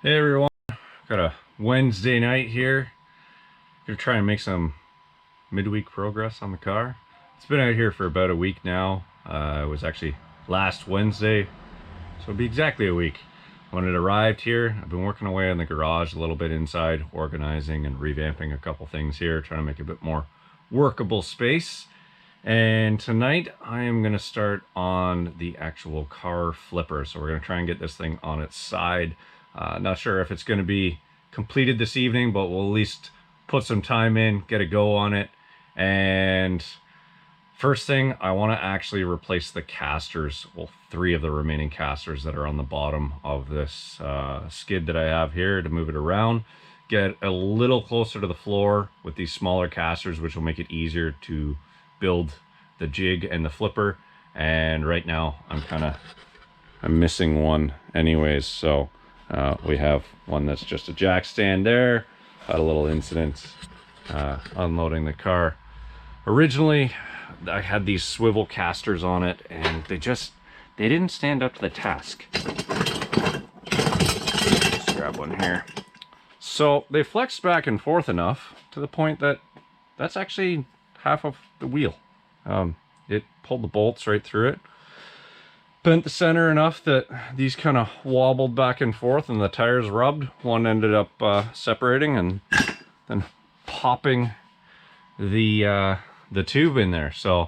Hey everyone, got a Wednesday night here. Gonna try and make some midweek progress on the car. It's been out here for about a week now. It was actually last Wednesday, so it'll be exactly a week when it arrived here. I've been working away in the garage a little bit inside, organizing and revamping a couple things here, trying to make a bit more workable space. And tonight I am gonna start on the actual car flipper. So we're gonna try and get this thing on its side. Not sure if it's going to be completed this evening, but we'll at least put some time in, get a go on it. And first thing, I want to actually replace the casters. Well, 3 of the remaining casters that are on the bottom of this skid that I have here to move it around. Get a little closer to the floor with these smaller casters, which will make it easier to build the jig and the flipper. And right now I'm missing one anyways, so we have one that's just a jack stand there. Had a little incident unloading the car. Originally, I had these swivel casters on it, and they didn't stand up to the task. Let's grab one here. So they flexed back and forth enough to the point that that's actually half of the wheel. It pulled the bolts right through it. Bent the center enough that these kind of wobbled back and forth and the tires rubbed. One ended up separating and then popping the tube in there. So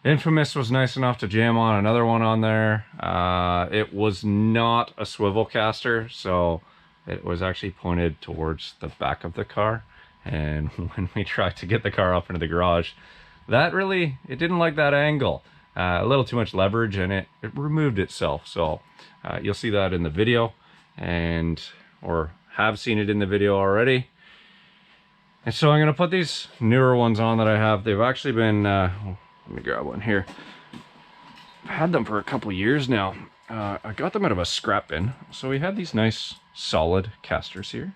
Infamous was nice enough to jam on another one on there. It was not a swivel caster, so it was actually pointed towards the back of the car. And when we tried to get the car up into the garage, it didn't like that angle. A little too much leverage, and it removed itself. So you'll see that in the video, or have seen it in the video already. And so I'm gonna put these newer ones on that I have. They've actually been let me grab one here. I've had them for a couple years now. I got them out of a scrap bin. So we had these nice solid casters here,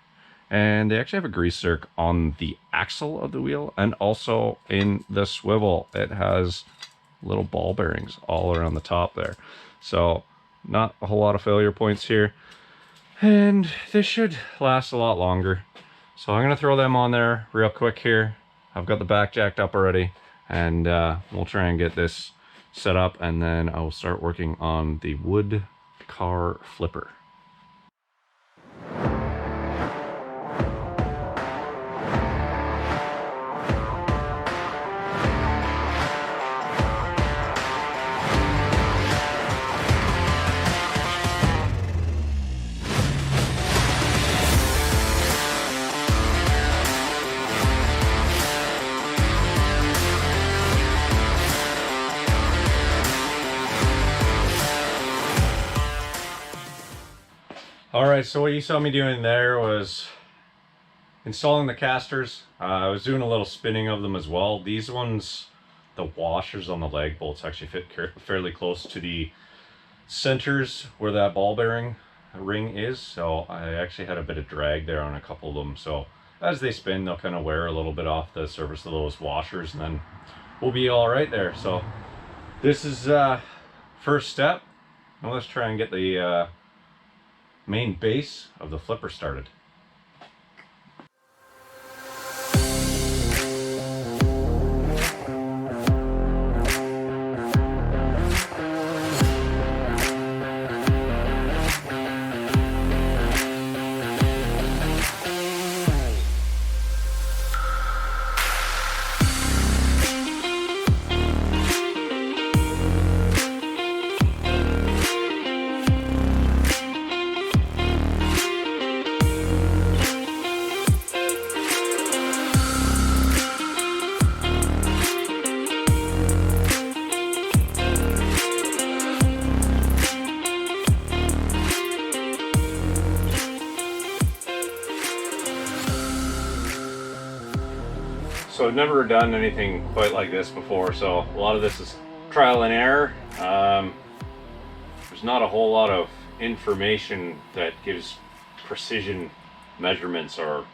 and they actually have a grease zerk on the axle of the wheel and also in the swivel. It has little ball bearings all around the top there, so not a whole lot of failure points here, and this should last a lot longer. So I'm gonna throw them on there real quick here. I've got the back jacked up already, and we'll try and get this set up, and then I will start working on the wood car flipper. Alright, so what you saw me doing there was installing the casters. I was doing a little spinning of them as well. These ones, the washers on the lag bolts actually fit fairly close to the centers where that ball bearing ring is. So I actually had a bit of drag there on a couple of them. So as they spin, they'll kind of wear a little bit off the surface of those washers, and then we'll be all right there. So this is first step. Now let's try and get the main base of the flipper started. So I've never done anything quite like this before, so a lot of this is trial and error. There's not a whole lot of information that gives precision measurements, or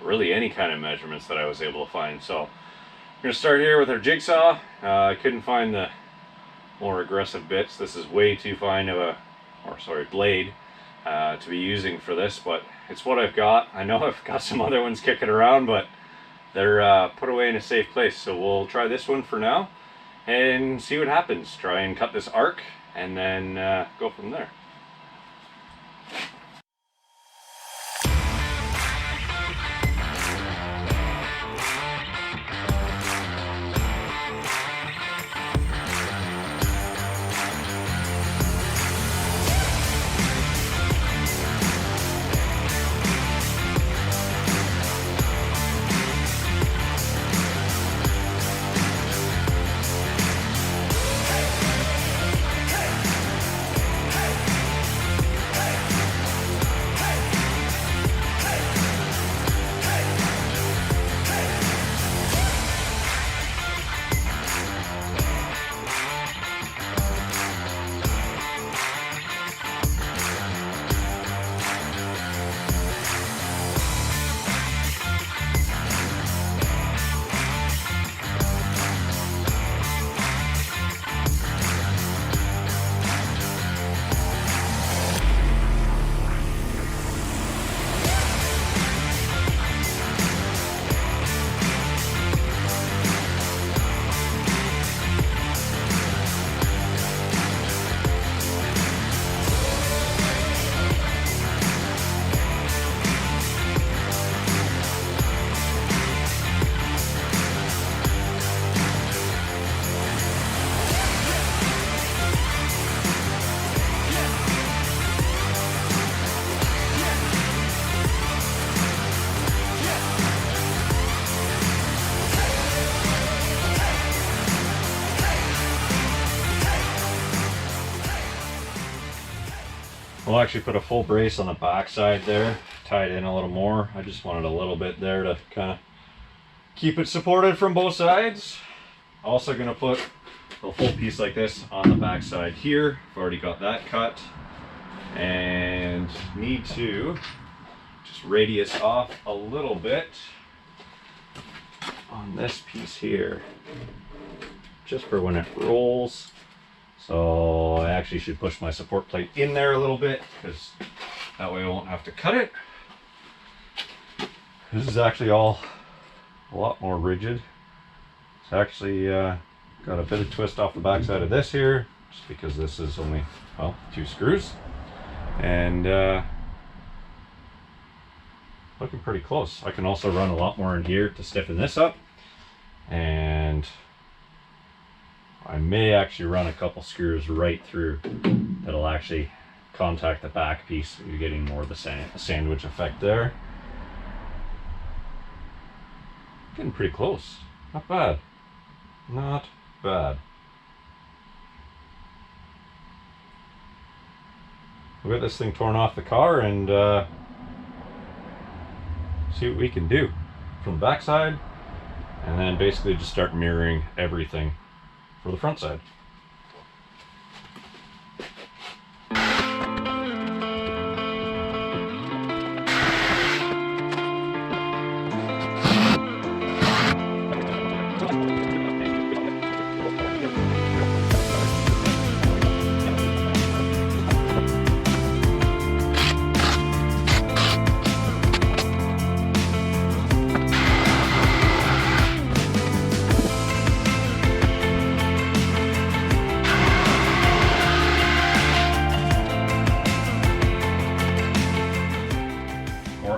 really any kind of measurements that I was able to find. So we're going to start here with our jigsaw. I couldn't find the more aggressive bits. This is way too fine of a, blade. to be using for this, but it's what I've got. I know I've got some other ones kicking around, but they're put away in a safe place. So we'll try this one for now and see what happens. Try and cut this arc and then go from there. We'll actually put a full brace on the back side there, tie it in a little more. I just wanted a little bit there to kind of keep it supported from both sides. Also going to put a full piece like this on the back side here. I've already got that cut, and need to just radius off a little bit on this piece here, just for when it rolls. So I actually should push my support plate in there a little bit, because that way I won't have to cut it. This is actually all a lot more rigid. It's actually got a bit of twist off the back side of this here, just because this is only, well, 2 screws. And looking pretty close. I can also run a lot more in here to stiffen this up. And I may actually run a couple screws right through that'll actually contact the back piece. You're getting more of the sandwich effect there. Getting pretty close. Not bad. Not bad. We'll get this thing torn off the car and see what we can do from the back side, and then basically just start mirroring everything for the front side.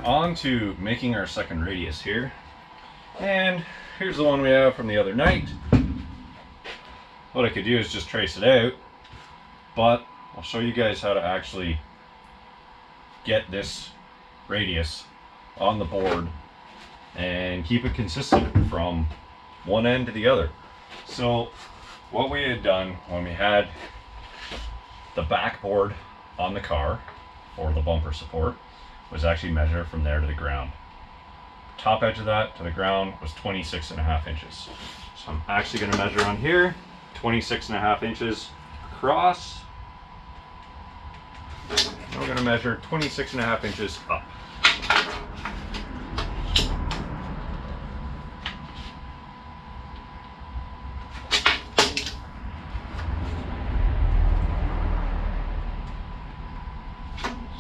On to making our second radius here, and here's the one we have from the other night. What I could do is just trace it out, but I'll show you guys how to actually get this radius on the board and keep it consistent from one end to the other. So what we had done when we had the backboard on the car for the bumper support was actually measure from there to the ground. Top edge of that to the ground was 26.5 inches. So I'm actually going to measure on here, 26.5 inches across. And we're going to measure 26.5 inches up.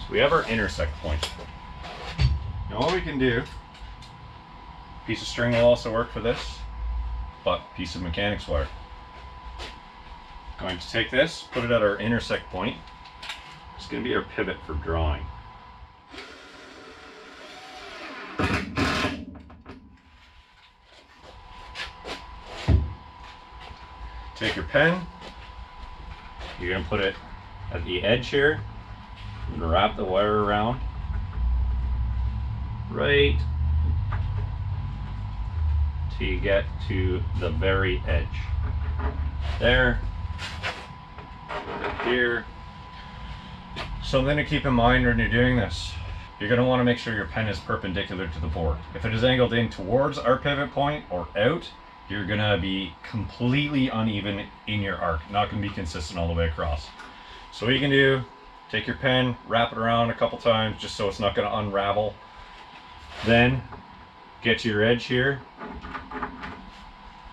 we have our intersect point. Now what we can do, piece of string will also work for this, but piece of mechanics wire. Going to take this, put it at our intersect point. It's going to be our pivot for drawing. Take your pen, you're going to put it at the edge here, and wrap the wire around right till you get to the very edge. There, here. Something to keep in mind when you're doing this, you're going to want to make sure your pen is perpendicular to the board. If it is angled in towards our pivot point or out, you're going to be completely uneven in your arc, not going to be consistent all the way across. So what you can do, take your pen, wrap it around a couple times just so it's not going to unravel. Then get to your edge here,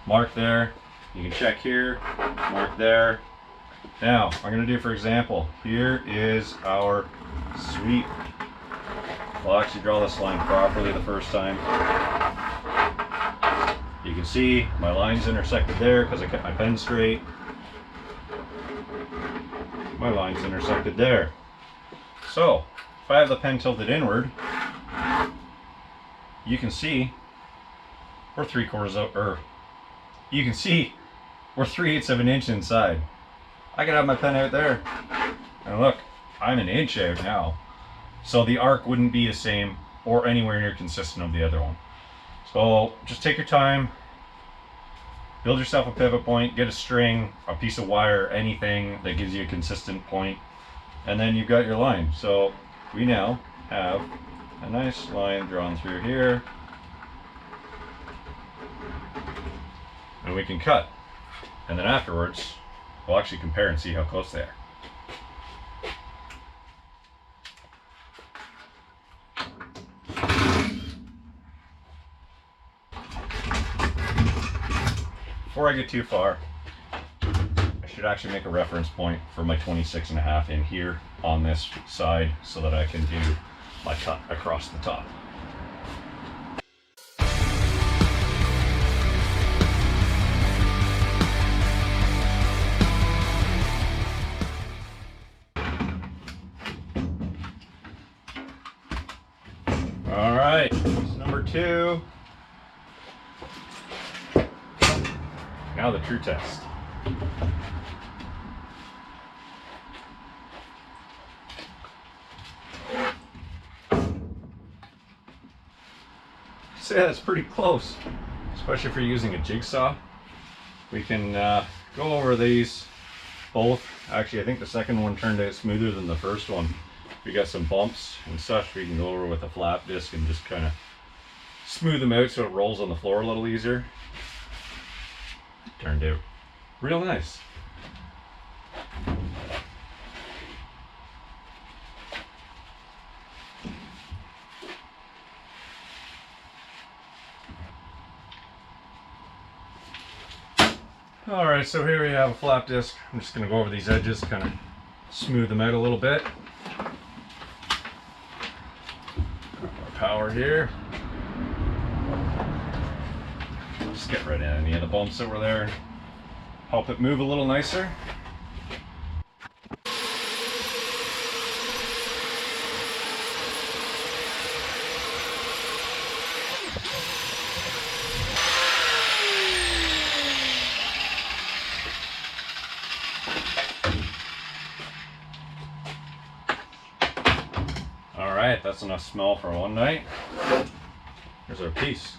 mark there, you can check here, mark there. Now, I'm going to do, for example, here is our sweep. I'll actually draw this line properly the first time. You can see my line's intersected there because I kept my pen straight. My line's intersected there. So, if I have the pen tilted inward, you can see we're 3/4 out, or you can see we're 3/8 of an inch inside. I could have my pen out there, and look, I'm an inch out now. So the arc wouldn't be the same or anywhere near consistent of the other one. So just take your time, build yourself a pivot point, get a string, a piece of wire, anything that gives you a consistent point, and then you've got your line. So we now have a nice line drawn through here, and we can cut. And then afterwards, we'll actually compare and see how close they are. Before I get too far, I should actually make a reference point for my 26.5 in here on this side so that I can do my cut across the top. All right, number 2. Now the true test. So yeah, that's pretty close, especially if you're using a jigsaw. We can go over these both. Actually, I think the second one turned out smoother than the first one. We got some bumps and such, we can go over with a flat disc and just kind of smooth them out so it rolls on the floor a little easier. Turned out real nice. Alright, so here we have a flap disc. I'm just going to go over these edges, kind of smooth them out a little bit. More power here. Just get right in any of the bumps that were there. Help it move a little nicer. Alright, that's enough smell for one night. Here's our piece.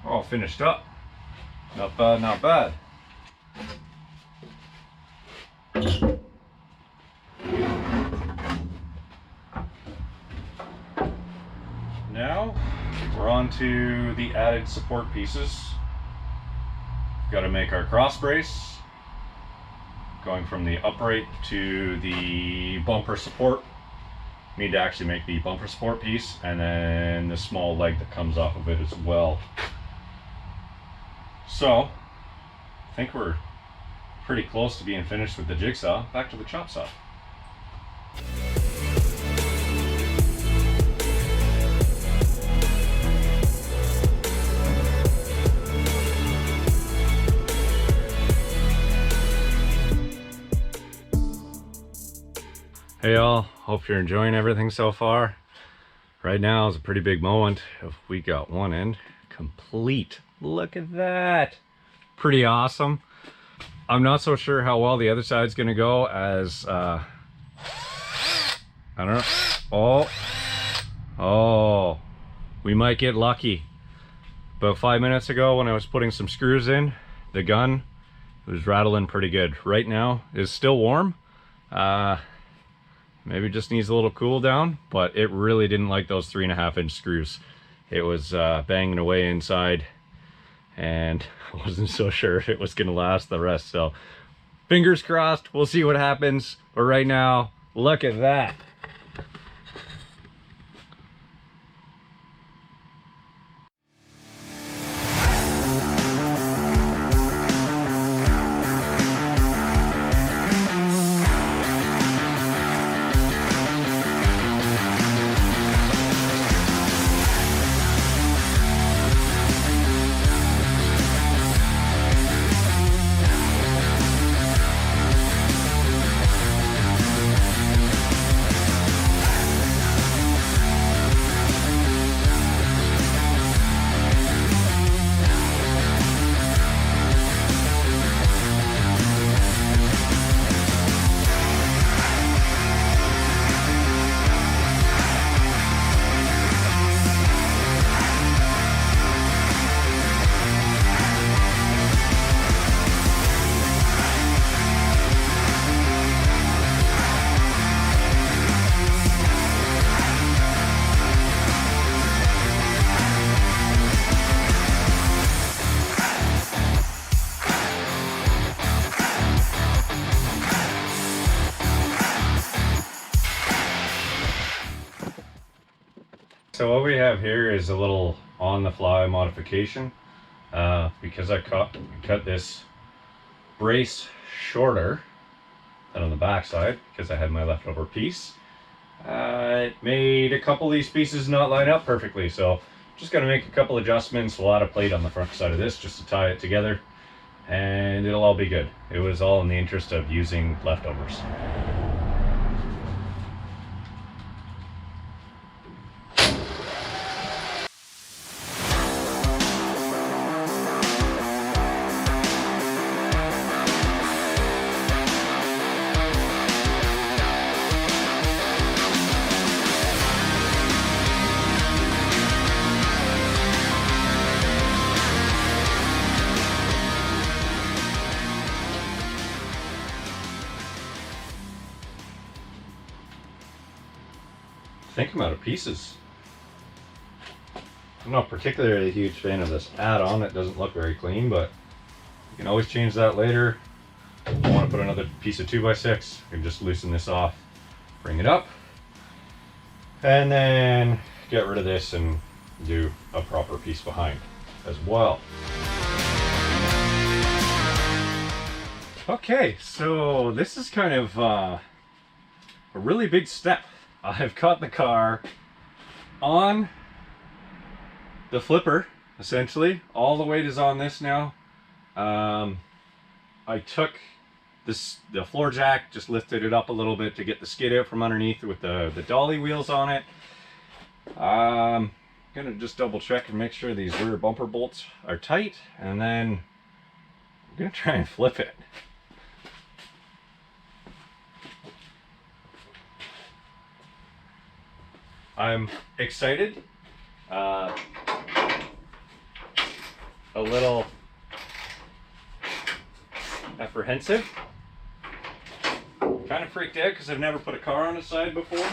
All finished up. Not bad, not bad. Now we're on to the added support pieces. Got to make our cross brace, going from the upright to the bumper support. Need to actually make the bumper support piece and then the small leg that comes off of it as well. So I think we're pretty close to being finished with the jigsaw. Back to the chop saw. Hey y'all, hope you're enjoying everything so far. Right now is a pretty big moment. We got one end complete. Look at that. Pretty awesome. I'm not so sure how well the other side's gonna go as I don't know. Oh, we might get lucky. About 5 minutes ago when I was putting some screws in, the gun was rattling pretty good. Right now it's still warm. Maybe just needs a little cool down, but it really didn't like those 3.5-inch screws. It was banging away inside, and I wasn't so sure if it was gonna last the rest. So fingers crossed, we'll see what happens. But right now, look at that. So what we have here is a little on-the-fly modification. Because I cut this brace shorter than on the back side because I had my leftover piece. It made a couple of these pieces not line up perfectly, so just gonna make a couple adjustments. We'll add a plate on the front side of this just to tie it together, and it'll all be good. It was all in the interest of using leftovers. I think I'm out of pieces. I'm not particularly a huge fan of this add-on. It doesn't look very clean, but you can always change that later. If I want to put another piece of 2x6, I can just loosen this off, bring it up, and then get rid of this and do a proper piece behind as well. Okay, so this is kind of a really big step. I've got the car on the flipper, essentially. All the weight is on this now. I took the floor jack, just lifted it up a little bit to get the skid out from underneath with the dolly wheels on it. I'm gonna just double check and make sure these rear bumper bolts are tight, and then I'm gonna try and flip it. I'm excited, a little apprehensive, kind of freaked out because I've never put a car on its side before.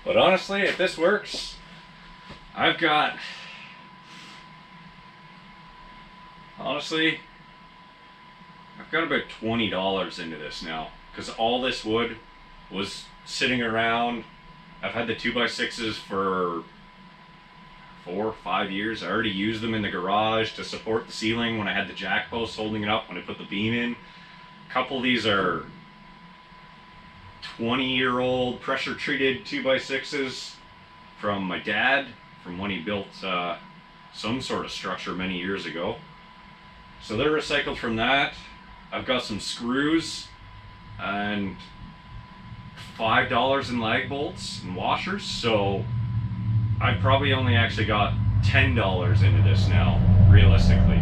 But honestly, if this works, I've got about $20 into this now, because all this wood was sitting around. I've had the 2x6s for 4 or 5 years. I already used them in the garage to support the ceiling when I had the jack post holding it up when I put the beam in. A couple of these are 20-year-old pressure treated 2x6s from my dad from when he built some sort of structure many years ago. So they're recycled from that. I've got some screws and $5 in lag bolts and washers, so I probably only actually got $10 into this now, realistically.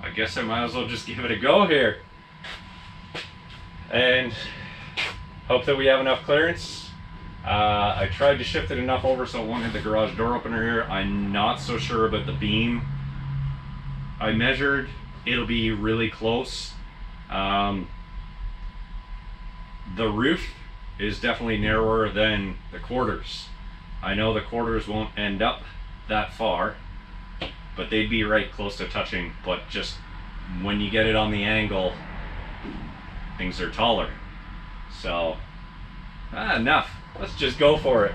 I guess I might as well just give it a go here and hope that we have enough clearance. I tried to shift it enough over so it won't hit the garage door opener here. I'm not so sure about the beam. I measured, it'll be really close. The roof is definitely narrower than the quarters. I know the quarters won't end up that far, but they'd be right close to touching. But just when you get it on the angle, things are taller. So, enough. Let's just go for it.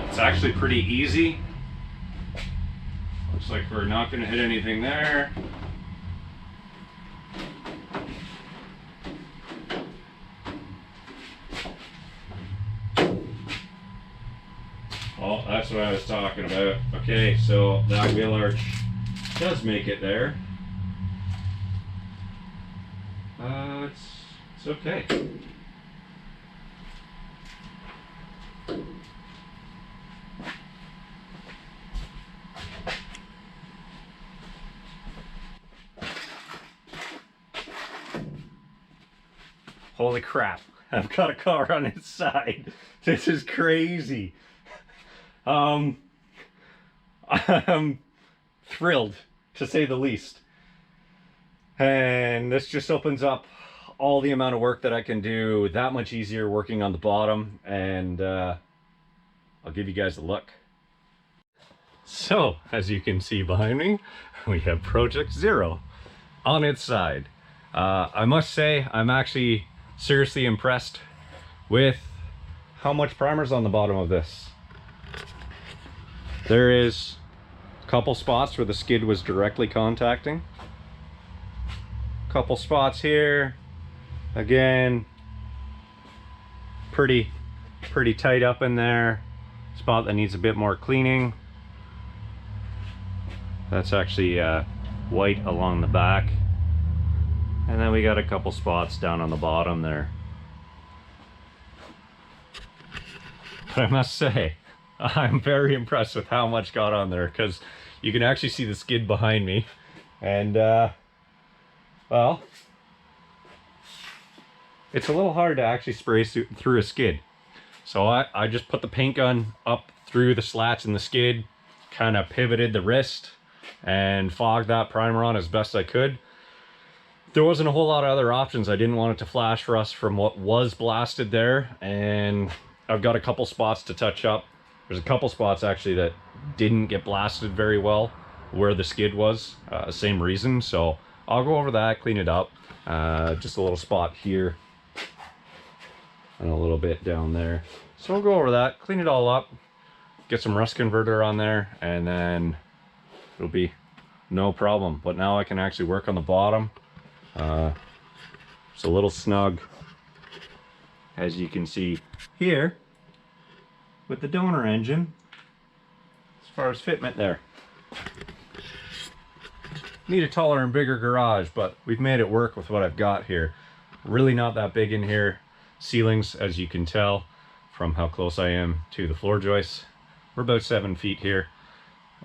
It's actually pretty easy. Looks like we're not going to hit anything there. Oh, that's what I was talking about. Okay, so that wheel arch does make it there. It's okay. Holy crap, I've got a car on its side. This is crazy. I'm thrilled, to say the least. And this just opens up all the amount of work that I can do that much easier working on the bottom, and I'll give you guys a look. So, as you can see behind me, we have Project Zero on its side. I must say, I'm actually seriously impressed with how much primer's on the bottom of this. There is a couple spots where the skid was directly contacting. Couple spots here. Again, pretty tight up in there. Spot that needs a bit more cleaning. That's actually white along the back. And then we got a couple spots down on the bottom there. But I must say, I'm very impressed with how much got on there, because you can actually see the skid behind me. And well, it's a little hard to actually spray through a skid. So I just put the paint gun up through the slats in the skid, kind of pivoted the wrist, and fogged that primer on as best I could. There wasn't a whole lot of other options. I didn't want it to flash rust from what was blasted there, and I've got a couple spots to touch up. There's a couple spots actually that didn't get blasted very well where the skid was, same reason. So I'll go over that, clean it up. Just a little spot here and a little bit down there. So we'll go over that, clean it all up, get some rust converter on there, and then it'll be no problem. But now I can actually work on the bottom. It's a little snug, as you can see here with the donor engine as far as fitment there. Need a taller and bigger garage, but we've made it work with what I've got here. Really not that big in here. Ceilings, as you can tell from how close I am to the floor joists, we're about 7 feet here.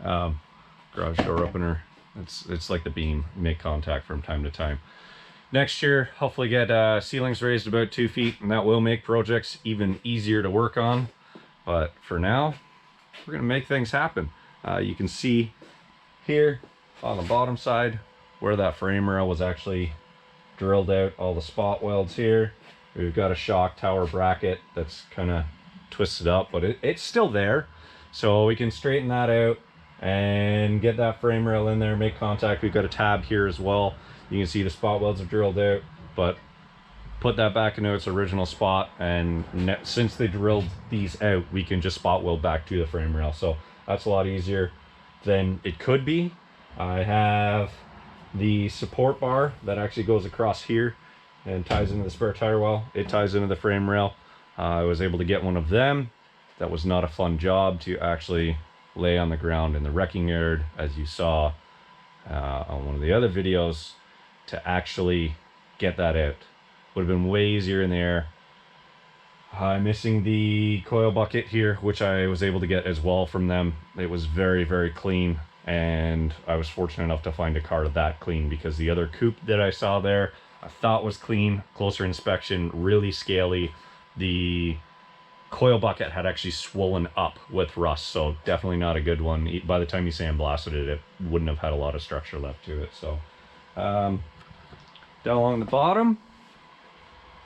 Garage door opener, it's like the beam, make contact from time to time. Next year, hopefully get ceilings raised about 2 feet, and that will make projects even easier to work on. But for now, we're gonna make things happen. You can see here on the bottom side where that frame rail was actually drilled out, all the spot welds here. We've got a shock tower bracket that's kind of twisted up, but it's still there. So we can straighten that out and get that frame rail in there, make contact. We've got a tab here as well. You can see the spot welds have drilled out, but put that back into its original spot, and since they drilled these out, we can just spot weld back to the frame rail. So that's a lot easier than it could be. I have The support bar that actually goes across here and ties into the spare tire well, it ties into the frame rail. I was able to get one of them. That was not a fun job to actually lay on the ground in the wrecking yard, as you saw on one of the other videos. To actually get that out would have been way easier in the air. I'm missing the coil bucket here, which I was able to get as well from them. It was very, very clean, and I was fortunate enough to find a car that clean, because the other coupe that I saw there I thought was clean. Closer inspection, really scaly. The coil bucket had actually swollen up with rust, so definitely not a good one. By the time you sandblasted it, it wouldn't have had a lot of structure left to it. So down along the bottom,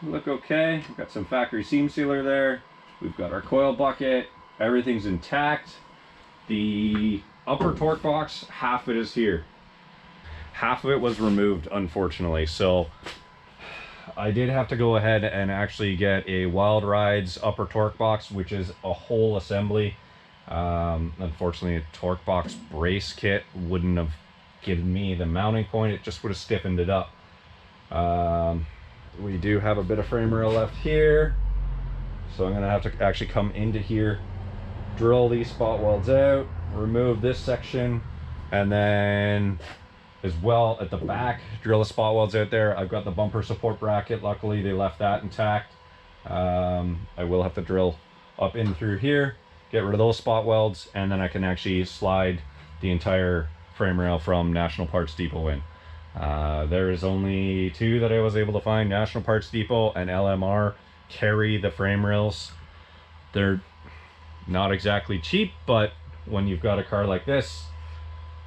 look okay. We've got some factory seam sealer there. We've got our coil bucket. Everything's intact. The upper torque box, half of it is here. Half of it was removed, unfortunately. So I did have to go ahead and actually get a Wild Rides upper torque box, which is a whole assembly. Unfortunately, a torque box brace kit wouldn't have given me the mounting point. It just would have stiffened it up. We do have a bit of frame rail left here, so I'm gonna have to actually come into here, drill these spot welds out, remove this section, and then as well at the back drill the spot welds out there. I've got the bumper support bracket, luckily they left that intact. I will have to drill up in through here, get rid of those spot welds, and then I can actually slide the entire frame rail from National Parts Depot in. There is only two that I was able to find. National Parts Depot and LMR carry the frame rails. They're not exactly cheap, but when you've got a car like this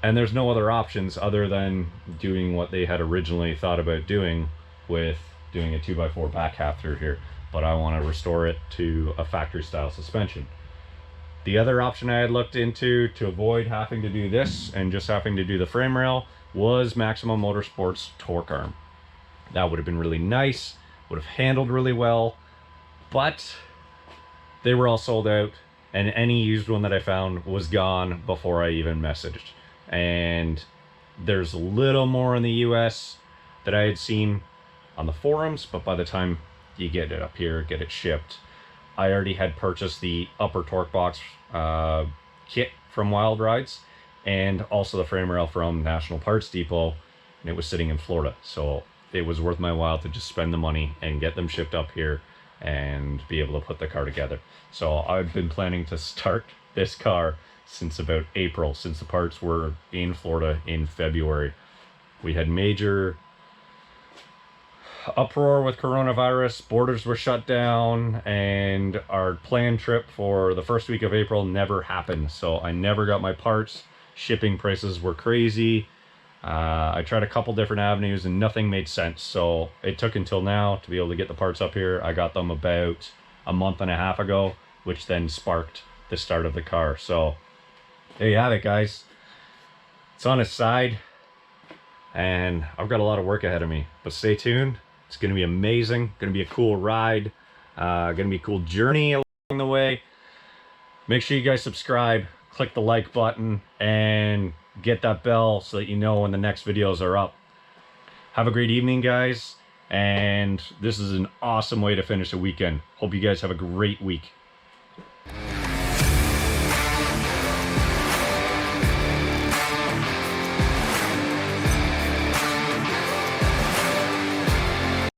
and there's no other options other than doing what they had originally thought about doing, with doing a 2x4 back half through here, but I want to restore it to a factory style suspension. The other option I had looked into to avoid having to do this and just having to do the frame rail was Maximum Motorsports torque arm. That would have been really nice, would have handled really well, but they were all sold out, and any used one that I found was gone before I even messaged. And there's a little more in the US that I had seen on the forums, but by the time you get it up here, get it shipped, I already had purchased the upper torque box kit from Wild Rides, and also the frame rail from National Parts Depot, and it was sitting in Florida. So it was worth my while to just spend the money and get them shipped up here and be able to put the car together. So I've been planning to start this car since about April, since the parts were in Florida in February. We had major uproar with coronavirus, borders were shut down, and our planned trip for the first week of April never happened. So I never got my parts. Shipping prices were crazy. I tried a couple different avenues and nothing made sense. So it took until now to be able to get the parts up here. I got them about a month and a half ago, which then sparked the start of the car. So there you have it, guys. It's on its side, and I've got a lot of work ahead of me, but stay tuned. It's going to be amazing. Going to be a cool ride. Going to be a cool journey along the way. Make sure you guys subscribe, click the like button, and get that bell so that you know when the next videos are up. Have a great evening, guys, and this is an awesome way to finish a weekend. Hope you guys have a great week.